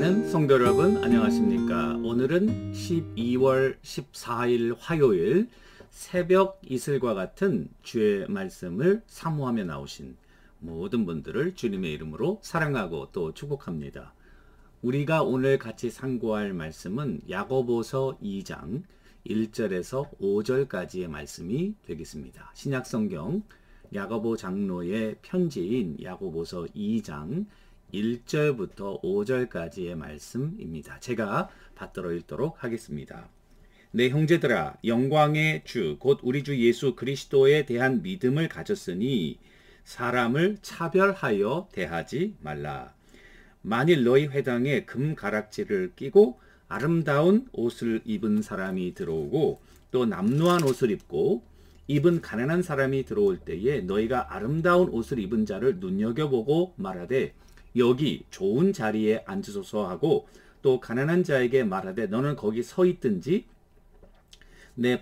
사랑하는 성도 여러분, 안녕하십니까? 오늘은 12월 14일 화요일 새벽 이슬과 같은 주의 말씀을 사모하며 나오신 모든 분들을 주님의 이름으로 사랑하고 또 축복합니다. 우리가 오늘 같이 상고할 말씀은 야고보서 2장 1절에서 5절까지의 말씀이 되겠습니다. 신약성경 야고보 장로의 편지인 야고보서 2장 1절부터 5절까지의 말씀입니다. 제가 받들어 읽도록 하겠습니다. 내 형제들아, 영광의 주 곧 우리 주 예수 그리스도에 대한 믿음을 가졌으니 사람을 차별하여 대하지 말라. 만일 너희 회당에 금 가락지를 끼고 아름다운 옷을 입은 사람이 들어오고 또 남루한 옷을 입고 입은 가난한 사람이 들어올 때에 너희가 아름다운 옷을 입은 자를 눈여겨보고 말하되 여기 좋은 자리에 앉으소서 하고 또 가난한 자에게 말하되 너는 거기 서 있든지 내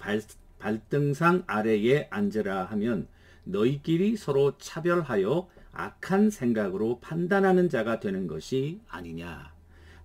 발등상 아래에 앉으라 하면 너희끼리 서로 차별하여 악한 생각으로 판단하는 자가 되는 것이 아니냐.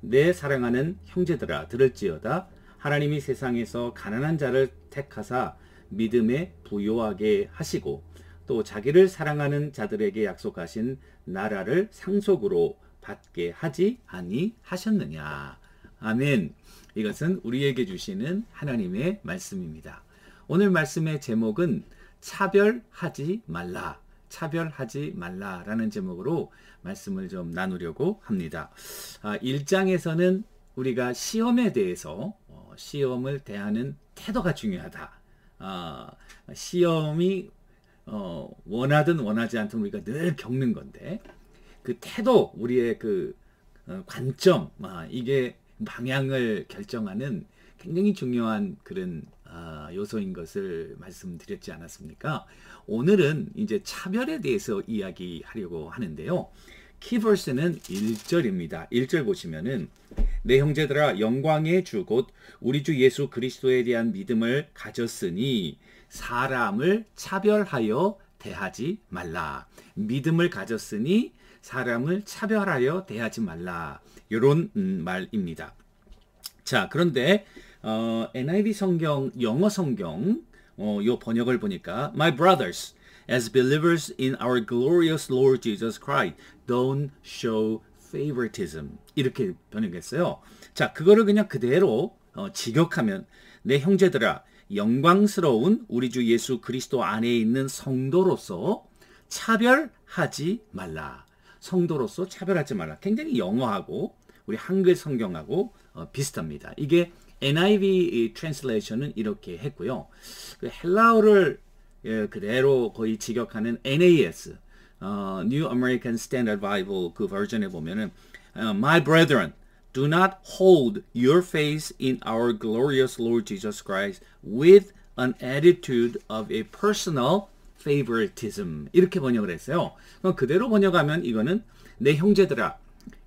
내 사랑하는 형제들아, 들을지어다. 하나님이 세상에서 가난한 자를 택하사 믿음에 부요하게 하시고 또 자기를 사랑하는 자들에게 약속하신 나라를 상속으로 받게 하지 아니하셨느냐. 아멘. 이것은 우리에게 주시는 하나님의 말씀입니다. 오늘 말씀의 제목은 차별하지 말라. 차별하지 말라라는 제목으로 말씀을 좀 나누려고 합니다. 1장에서는 우리가 시험에 대해서 시험을 대하는 태도가 중요하다. 시험이 원하든 원하지 않든 우리가 늘 겪는 건데 그 태도, 우리의 그 관점, 이게 방향을 결정하는 굉장히 중요한 그런 요소인 것을 말씀드렸지 않았습니까? 오늘은 이제 차별에 대해서 이야기하려고 하는데요. 키버스는 1절입니다. 1절 보시면은 내 형제들아, 영광의 주 곧 우리 주 예수 그리스도에 대한 믿음을 가졌으니 사람을 차별하여 대하지 말라. 믿음을 가졌으니 사람을 차별하여 대하지 말라. 이런 말입니다. 자, 그런데 NIV 성경, 영어 성경 요 번역을 보니까 My brothers, as believers in our glorious Lord Jesus Christ, don't show favoritism. 이렇게 번역했어요. 자, 그거를 그냥 그대로 직역하면 내 형제들아, 영광스러운 우리 주 예수 그리스도 안에 있는 성도로서 차별하지 말라. 성도로서 차별하지 말라. 굉장히 영어하고 우리 한글 성경하고 비슷합니다. 이게 NIV 트랜슬레이션은 이렇게 했고요. 그 헬라어를 그대로 거의 직역하는 NAS, New American Standard Bible 그 버전에 보면은 My brethren, do not hold your faith in our glorious Lord Jesus Christ with an attitude of a personal favoritism. 이렇게 번역을 했어요. 그럼 그대로 번역하면 이거는 내 형제들아,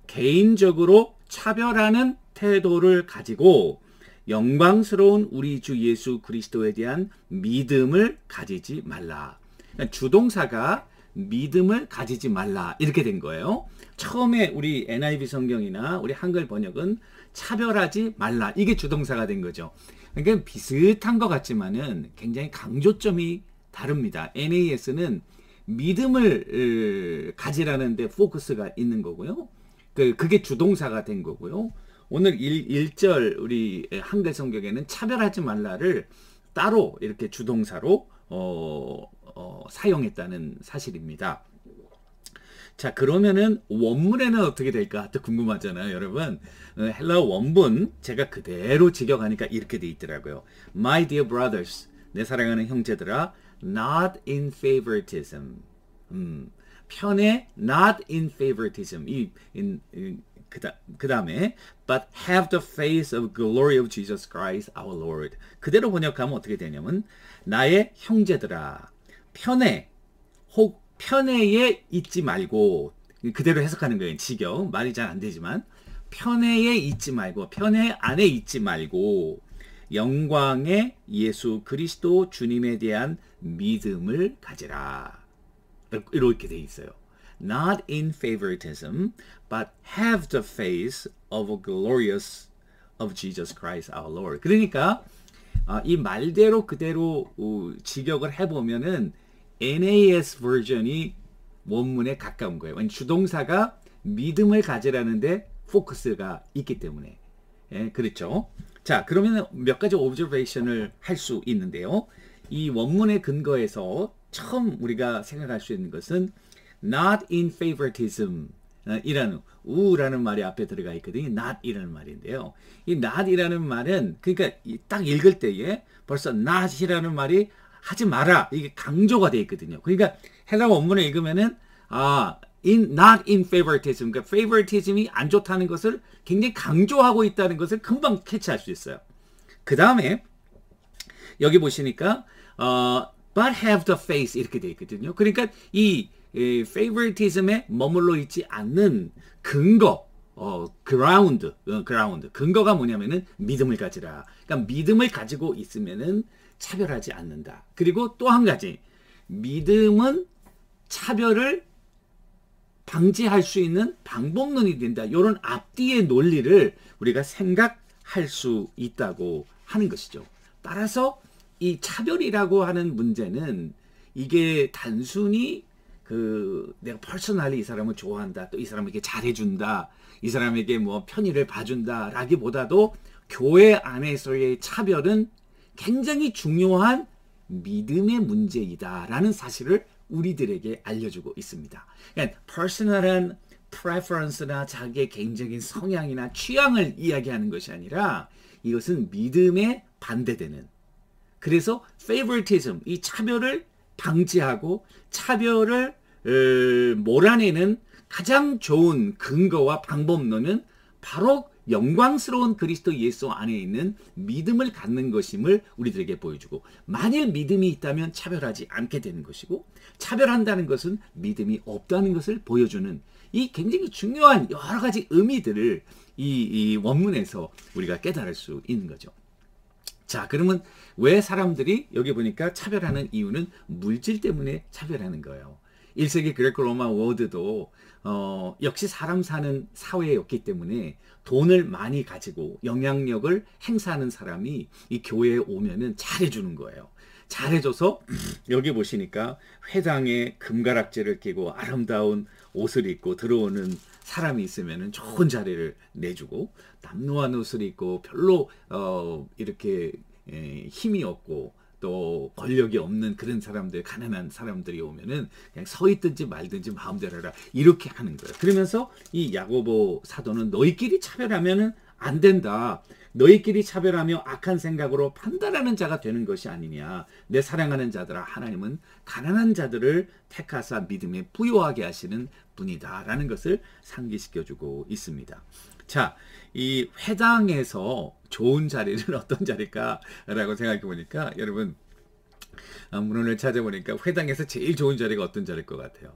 개인적으로 차별하는 태도를 가지고 영광스러운 우리 주 예수 그리스도에 대한 믿음을 가지지 말라. 그러니까 주동사가 믿음을 가지지 말라 이렇게 된 거예요. 처음에 우리 NIV 성경이나 우리 한글 번역은 차별하지 말라, 이게 주동사가 된 거죠. 그러니까 비슷한 것 같지만은 굉장히 강조점이 다릅니다. NAS는 믿음을 가지라는 데 포커스가 있는 거고요. 그게 주동사가 된 거고요. 오늘 1절 우리 한글 성경에는 차별하지 말라를 따로 이렇게 주동사로 사용했다는 사실입니다. 자, 그러면은 원문에는 어떻게 될까 또 궁금하잖아요, 여러분. 헬라어 원문 제가 그대로 직역하니까 이렇게 돼 있더라고요. My dear brothers, 내 사랑하는 형제들아, not in favoritism. 편에 not in favoritism. 그 다음에 but have the face of glory of Jesus Christ our Lord. 그대로 번역하면 어떻게 되냐면 나의 형제들아, 편애에 있지 말고, 그대로 해석하는 거예요. 직역 말이 잘 안 되지만 편애에 있지 말고, 편애 안에 있지 말고 영광의 예수 그리스도 주님에 대한 믿음을 가지라. 이렇게 돼 있어요. not in favoritism, but have the face of a glorious of Jesus Christ our Lord. 그러니까 이 말대로 그대로 직역을 해보면은 NAS 버전이 원문에 가까운 거예요. 주동사가 믿음을 가지라는데 포커스가 있기 때문에. 예, 그렇죠. 자, 그러면 몇 가지 오브저베이션을 할 수 있는데요. 이 원문의 근거에서 처음 우리가 생각할 수 있는 것은 not in favoritism 이라는 우라는 말이 앞에 들어가 있거든요. not이라는 말인데요. 이 not이라는 말은 그러니까 딱 읽을 때에 벌써 not이라는 말이 하지 마라 이게 강조가 되어 있거든요. 그러니까 헬라 원문을 읽으면은 not in favoritism 그러니까 favoritism이 안 좋다는 것을 굉장히 강조하고 있다는 것을 금방 캐치할 수 있어요. 그 다음에 여기 보시니까 but have the face 이렇게 되어 있거든요. 그러니까 이 favoritism에 머물러 있지 않는 근거, ground. 근거가 뭐냐면은 믿음을 가지라. 그러니까 믿음을 가지고 있으면은 차별하지 않는다. 그리고 또 한 가지, 믿음은 차별을 방지할 수 있는 방법론이 된다. 이런 앞뒤의 논리를 우리가 생각할 수 있다고 하는 것이죠. 따라서 이 차별이라고 하는 문제는 이게 단순히 내가 퍼스널리 이 사람을 좋아한다, 또 이 사람에게 잘해준다, 이 사람에게 뭐 편의를 봐준다 라기보다도 교회 안에서의 차별은 굉장히 중요한 믿음의 문제이다 라는 사실을 우리들에게 알려주고 있습니다. 그러니까 퍼스널한 프레퍼런스나 자기의 개인적인 성향이나 취향을 이야기하는 것이 아니라 이것은 믿음에 반대되는, 그래서 favoritism, 이 차별을 방지하고 차별을 몰아내는 가장 좋은 근거와 방법론은 바로 영광스러운 그리스도 예수 안에 있는 믿음을 갖는 것임을 우리들에게 보여주고, 만일 믿음이 있다면 차별하지 않게 되는 것이고, 차별한다는 것은 믿음이 없다는 것을 보여주는 이 굉장히 중요한 여러 가지 의미들을 이 원문에서 우리가 깨달을 수 있는 거죠. 자, 그러면 왜 사람들이 여기 보니까 차별하는 이유는 물질 때문에 차별하는 거예요. 1세기 그레코 로마 워드도 역시 사람 사는 사회였기 때문에 돈을 많이 가지고 영향력을 행사하는 사람이 이 교회에 오면은 잘해주는 거예요. 잘해줘서 여기 보시니까 회당에 금가락지를 끼고 아름다운 옷을 입고 들어오는 사람이 있으면은 좋은 자리를 내주고, 남루한 옷을 입고 별로 이렇게 힘이 없고 또 권력이 없는 그런 사람들, 가난한 사람들이 오면은 그냥 서 있든지 말든지 마음대로 해라 이렇게 하는 거예요. 그러면서 이 야고보 사도는 너희끼리 차별하면은 안 된다. 너희끼리 차별하며 악한 생각으로 판단하는 자가 되는 것이 아니냐. 내 사랑하는 자들아, 하나님은 가난한 자들을 택하사 믿음에 부요하게 하시는 분이다 라는 것을 상기시켜주고 있습니다. 자, 이 회당에서 좋은 자리는 어떤 자리일까라고 생각해 보니까, 여러분 문헌을 찾아보니까 회당에서 제일 좋은 자리가 어떤 자리일 것 같아요?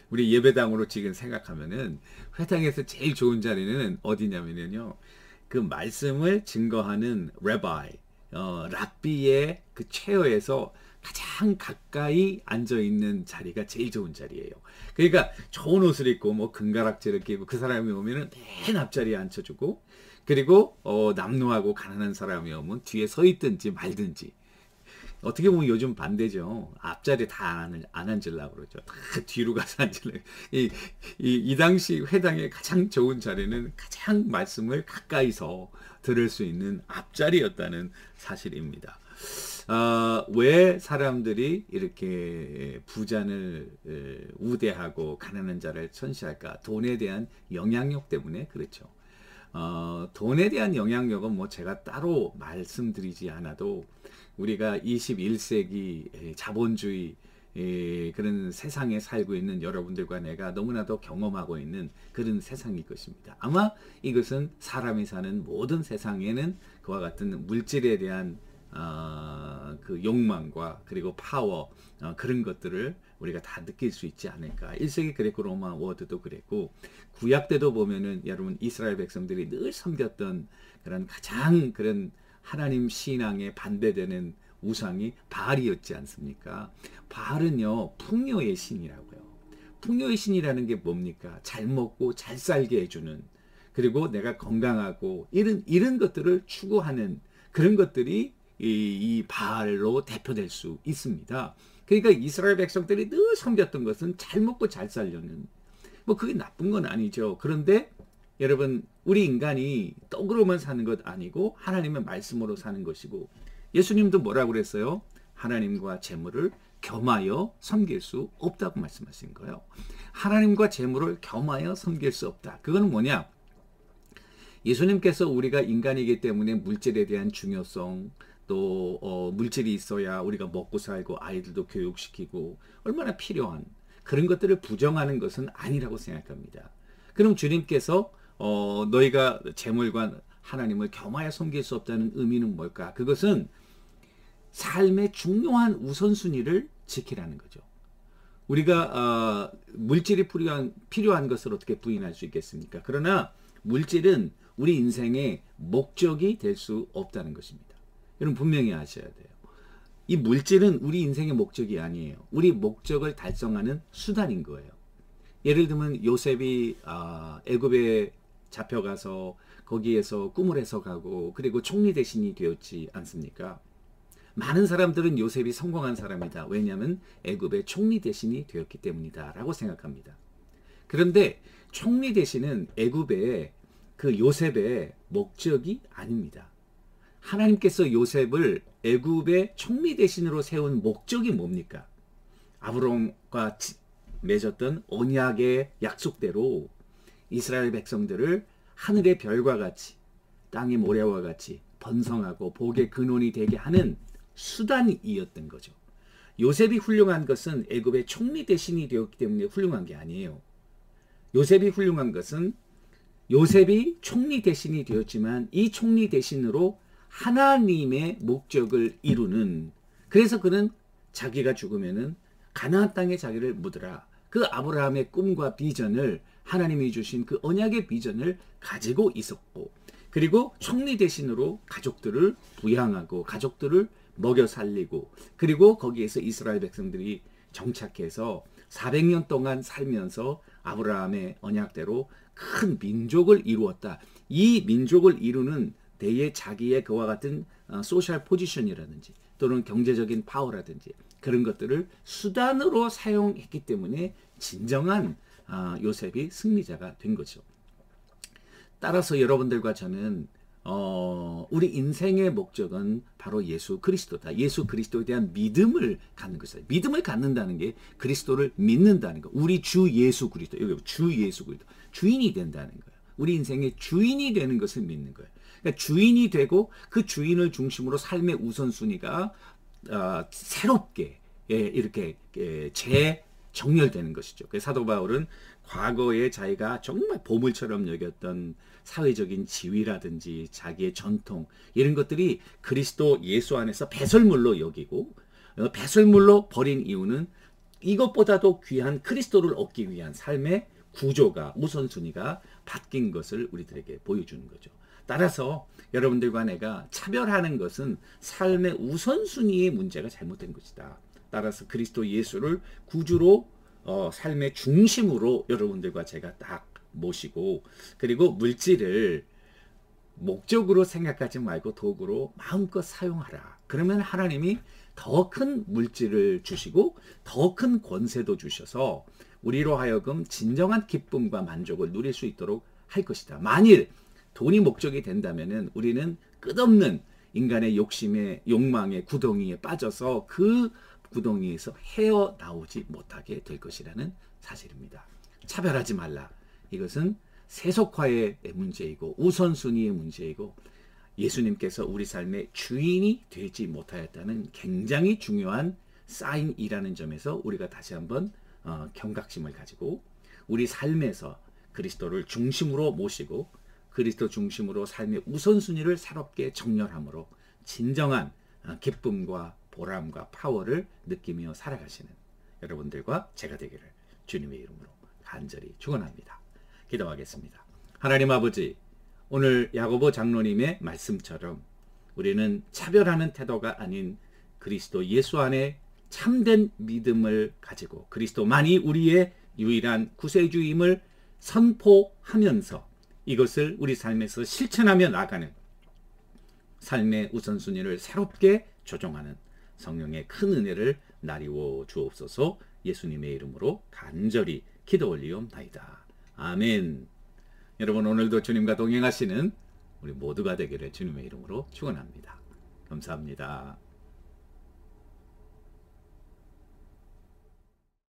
우리 예배당으로 지금 생각하면은 회당에서 제일 좋은 자리는 어디냐면요, 그 말씀을 증거하는 랍비의 그 체어에서 가장 가까이 앉아 있는 자리가 제일 좋은 자리예요. 그러니까 좋은 옷을 입고 뭐 금가락지를 끼고 그 사람이 오면은 맨 앞자리에 앉혀주고, 그리고 남루하고 가난한 사람이 오면 뒤에 서 있든지 말든지. 어떻게 보면 요즘 반대죠. 앞자리에 다 안 앉으려고 그러죠. 다 뒤로 가서 앉으려고. 이 당시 회당의 가장 좋은 자리는 가장 말씀을 가까이서 들을 수 있는 앞자리였다는 사실입니다. 왜 사람들이 이렇게 부자를 우대하고 가난한 자를 천시할까? 돈에 대한 영향력 때문에 그렇죠. 돈에 대한 영향력은 뭐 제가 따로 말씀드리지 않아도 우리가 21세기 자본주의 그런 세상에 살고 있는 여러분들과 내가 너무나도 경험하고 있는 그런 세상일 것입니다. 아마 이것은 사람이 사는 모든 세상에는 그와 같은 물질에 대한 그 욕망과 그리고 파워 그런 것들을 우리가 다 느낄 수 있지 않을까. 1세기 그레코 로마 워드도 그랬고, 구약 때도 보면은 여러분 이스라엘 백성들이 늘 섬겼던 그런 가장 그런 하나님 신앙에 반대되는 우상이 바알이었지 않습니까? 바알은요 풍요의 신이라고요. 풍요의 신이라는 게 뭡니까? 잘 먹고 잘 살게 해주는, 그리고 내가 건강하고 이런 것들을 추구하는 그런 것들이 이 바알로 대표될 수 있습니다. 그러니까 이스라엘 백성들이 늘 섬겼던 것은 잘 먹고 잘 살려는, 뭐 그게 나쁜 건 아니죠. 그런데 여러분, 우리 인간이 떡으로만 사는 것 아니고 하나님의 말씀으로 사는 것이고, 예수님도 뭐라고 그랬어요? 하나님과 재물을 겸하여 섬길 수 없다고 말씀하신 거예요. 하나님과 재물을 겸하여 섬길 수 없다. 그거는 뭐냐? 예수님께서 우리가 인간이기 때문에 물질에 대한 중요성, 또 물질이 있어야 우리가 먹고 살고 아이들도 교육시키고 얼마나 필요한 그런 것들을 부정하는 것은 아니라고 생각합니다. 그럼 주님께서 너희가 재물과 하나님을 겸하여 섬길 수 없다는 의미는 뭘까? 그것은 삶의 중요한 우선순위를 지키라는 거죠. 우리가 물질이 필요한 것을 어떻게 부인할 수 있겠습니까? 그러나 물질은 우리 인생의 목적이 될 수 없다는 것입니다. 여러분 분명히 아셔야 돼요. 이 물질은 우리 인생의 목적이 아니에요. 우리 목적을 달성하는 수단인 거예요. 예를 들면 요셉이 애굽에 잡혀가서 거기에서 꿈을 해석하고 그리고 총리 대신이 되었지 않습니까? 많은 사람들은 요셉이 성공한 사람이다. 왜냐하면 애굽의 총리 대신이 되었기 때문이다 라고 생각합니다. 그런데 총리 대신은 애굽의 그 요셉의 목적이 아닙니다. 하나님께서 요셉을 애굽의 총리 대신으로 세운 목적이 뭡니까? 아브라함과 맺었던 언약의 약속대로 이스라엘 백성들을 하늘의 별과 같이 땅의 모래와 같이 번성하고 복의 근원이 되게 하는 수단이었던 거죠. 요셉이 훌륭한 것은 애굽의 총리 대신이 되었기 때문에 훌륭한 게 아니에요. 요셉이 훌륭한 것은 요셉이 총리 대신이 되었지만 이 총리 대신으로 하나님의 목적을 이루는, 그래서 그는 자기가 죽으면은 가나안 땅에 자기를 묻으라. 그 아브라함의 꿈과 비전을, 하나님이 주신 그 언약의 비전을 가지고 있었고, 그리고 총리 대신으로 가족들을 부양하고 가족들을 먹여 살리고, 그리고 거기에서 이스라엘 백성들이 정착해서 400년 동안 살면서 아브라함의 언약대로 큰 민족을 이루었다. 이 민족을 이루는 데에 자기의 그와 같은 소셜 포지션이라든지 또는 경제적인 파워라든지 그런 것들을 수단으로 사용했기 때문에 진정한 요셉이 승리자가 된 거죠. 따라서 여러분들과 저는 우리 인생의 목적은 바로 예수 그리스도다. 예수 그리스도에 대한 믿음을 갖는 것이다. 믿음을 갖는다는 게 그리스도를 믿는다는 거. 우리 주 예수 그리스도, 여기 주 예수 그리스도, 주인이 된다는 거예요. 우리 인생의 주인이 되는 것을 믿는 거예요. 그러니까 주인이 되고 그 주인을 중심으로 삶의 우선순위가 새롭게 이렇게 재정렬되는 것이죠. 그래서 사도 바울은 과거에 자기가 정말 보물처럼 여겼던 사회적인 지위라든지 자기의 전통 이런 것들이 그리스도 예수 안에서 배설물로 여기고, 배설물로 버린 이유는 이것보다도 귀한 그리스도를 얻기 위한 삶의 구조가, 우선순위가 바뀐 것을 우리들에게 보여주는 거죠. 따라서 여러분들과 내가 차별하는 것은 삶의 우선순위의 문제가 잘못된 것이다. 따라서 그리스도 예수를 구주로 삶의 중심으로 여러분들과 제가 딱 모시고, 그리고 물질을 목적으로 생각하지 말고 도구로 마음껏 사용하라. 그러면 하나님이 더 큰 물질을 주시고 더 큰 권세도 주셔서 우리로 하여금 진정한 기쁨과 만족을 누릴 수 있도록 할 것이다. 만일 돈이 목적이 된다면은 우리는 끝없는 인간의 욕심의 욕망의 구덩이에 빠져서 그 구덩이에서 헤어나오지 못하게 될 것이라는 사실입니다. 차별하지 말라. 이것은 세속화의 문제이고 우선순위의 문제이고 예수님께서 우리 삶의 주인이 되지 못하였다는 굉장히 중요한 사인이라는 점에서 우리가 다시 한번 경각심을 가지고 우리 삶에서 그리스도를 중심으로 모시고 그리스도 중심으로 삶의 우선순위를 새롭게 정렬함으로 진정한 기쁨과 보람과 파워를 느끼며 살아가시는 여러분들과 제가 되기를 주님의 이름으로 간절히 축원합니다. 기도하겠습니다. 하나님 아버지, 오늘 야고보 장로님의 말씀처럼 우리는 차별하는 태도가 아닌 그리스도 예수 안에 참된 믿음을 가지고 그리스도만이 우리의 유일한 구세주임을 선포하면서 이것을 우리 삶에서 실천하며 나가는 삶의 우선순위를 새롭게 조정하는 성령의 큰 은혜를 나리워 주옵소서. 예수님의 이름으로 간절히 기도 올리옵나이다. 아멘. 여러분, 오늘도 주님과 동행하시는 우리 모두가 되기를 주님의 이름으로 축원합니다. 감사합니다.